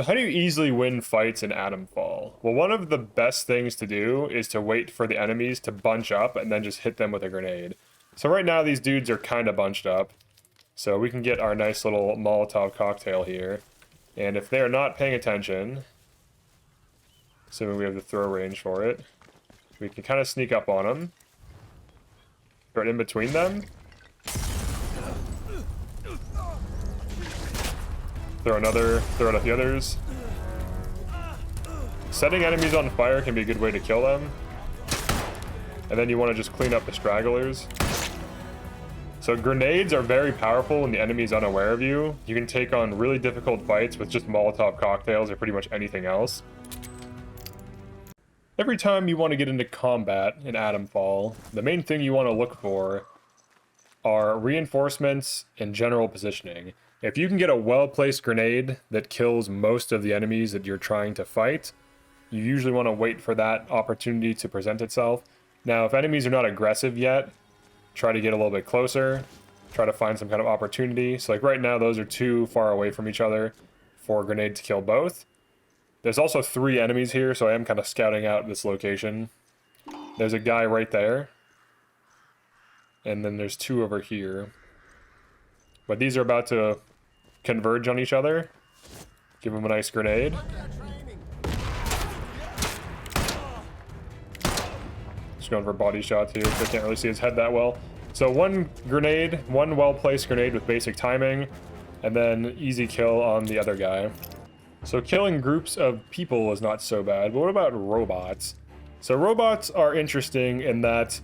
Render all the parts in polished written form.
So how do you easily win fights in ATOMFALL? Well, one of the best things to do is to wait for the enemies to bunch up and then just hit them with a grenade. So right now these dudes are kind of bunched up. So we can get our nice little Molotov cocktail here. And if they are not paying attention, assuming we have the throw range for it, we can kind of sneak up on them. Right in between them. Throw at the others. Setting enemies on fire can be a good way to kill them. And then you want to just clean up the stragglers. So grenades are very powerful when the enemy is unaware of you. You can take on really difficult fights with just Molotov cocktails or pretty much anything else. Every time you want to get into combat in ATOMFALL, the main thing you want to look for are reinforcements and general positioning. If you can get a well-placed grenade that kills most of the enemies that you're trying to fight, you usually want to wait for that opportunity to present itself. Now, if enemies are not aggressive yet, try to get a little bit closer, try to find some kind of opportunity. So like right now, those are too far away from each other for a grenade to kill both. There's also 3 enemies here, so I am kind of scouting out this location. There's a guy right there. And then there's 2 over here. But these are about to converge on each other. Give them a nice grenade. Just going for body shots here, so I can't really see his head that well. So one grenade, one well-placed grenade with basic timing, and then easy kill on the other guy. So killing groups of people is not so bad, but what about robots? So robots are interesting in that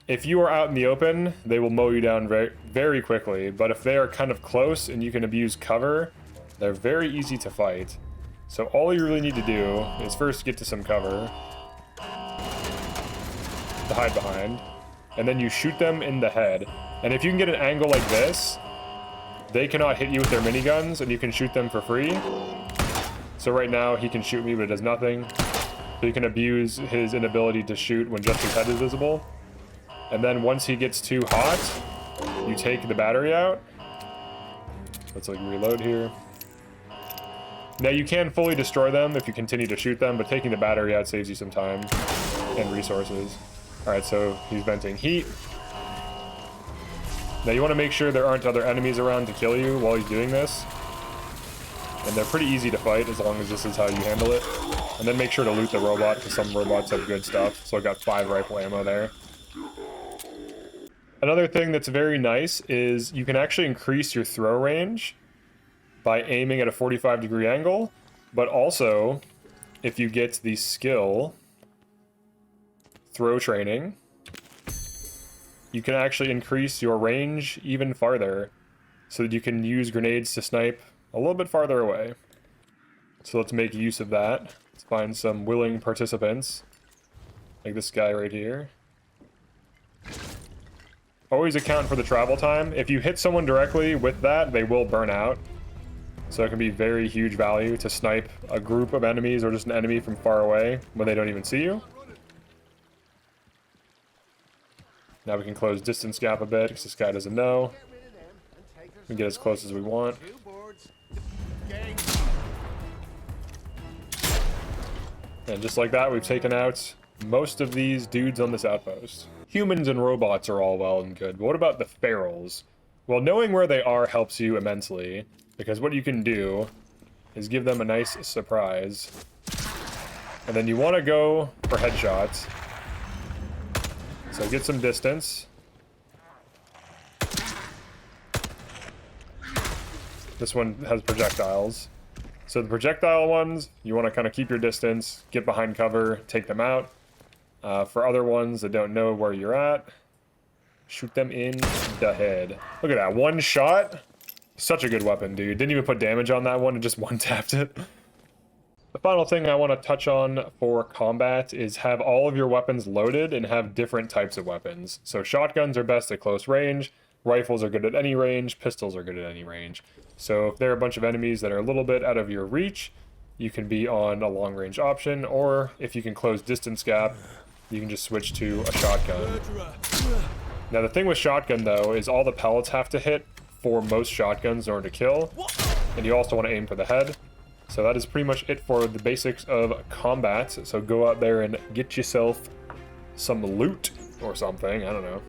if you are out in the open, they will mow you down very, very quickly. But if they are kind of close and you can abuse cover, they're very easy to fight. So all you really need to do is first get to some cover to hide behind, and then you shoot them in the head. And if you can get an angle like this, they cannot hit you with their miniguns, and you can shoot them for free. So right now he can shoot me, but it does nothing. So you can abuse his inability to shoot when just his head is visible. And then once he gets too hot, you take the battery out. Let's like reload here. Now you can fully destroy them if you continue to shoot them, but taking the battery out saves you some time and resources. Alright, so he's venting heat. Now you want to make sure there aren't other enemies around to kill you while he's doing this. And they're pretty easy to fight as long as this is how you handle it. And then make sure to loot the robot, because some robots have good stuff. So I got 5 rifle ammo there. Another thing that's very nice is you can actually increase your throw range by aiming at a 45-degree angle, but also if you get the skill throw training, you can actually increase your range even farther so that you can use grenades to snipe a little bit farther away. So let's make use of that. Let's find some willing participants, like this guy right here. Always account for the travel time. If you hit someone directly with that, they will burn out. So it can be very huge value to snipe a group of enemies or just an enemy from far away when they don't even see you. Now we can close distance gap a bit because this guy doesn't know. We can get as close as we want. And just like that, we've taken out most of these dudes on this outpost. Humans and robots are all well and good, but what about the ferals? Well, knowing where they are helps you immensely, because what you can do is give them a nice surprise. And then you want to go for headshots. So get some distance. This one has projectiles. So the projectile ones, you want to kind of keep your distance, get behind cover, take them out. For other ones that don't know where you're at, shoot them in the head. Look at that, 1 shot. Such a good weapon, dude. Didn't even put damage on that one, and just one-tapped it. The final thing I want to touch on for combat is have all of your weapons loaded and have different types of weapons. So shotguns are best at close range, rifles are good at any range, pistols are good at any range. So if there are a bunch of enemies that are a little bit out of your reach, you can be on a long range option, or if you can close distance gap, you can just switch to a shotgun. Now the thing with shotgun though is all the pellets have to hit for most shotguns in order to kill, and you also want to aim for the head. So that is pretty much it for the basics of combat. So go out there and get yourself some loot or something. I don't know.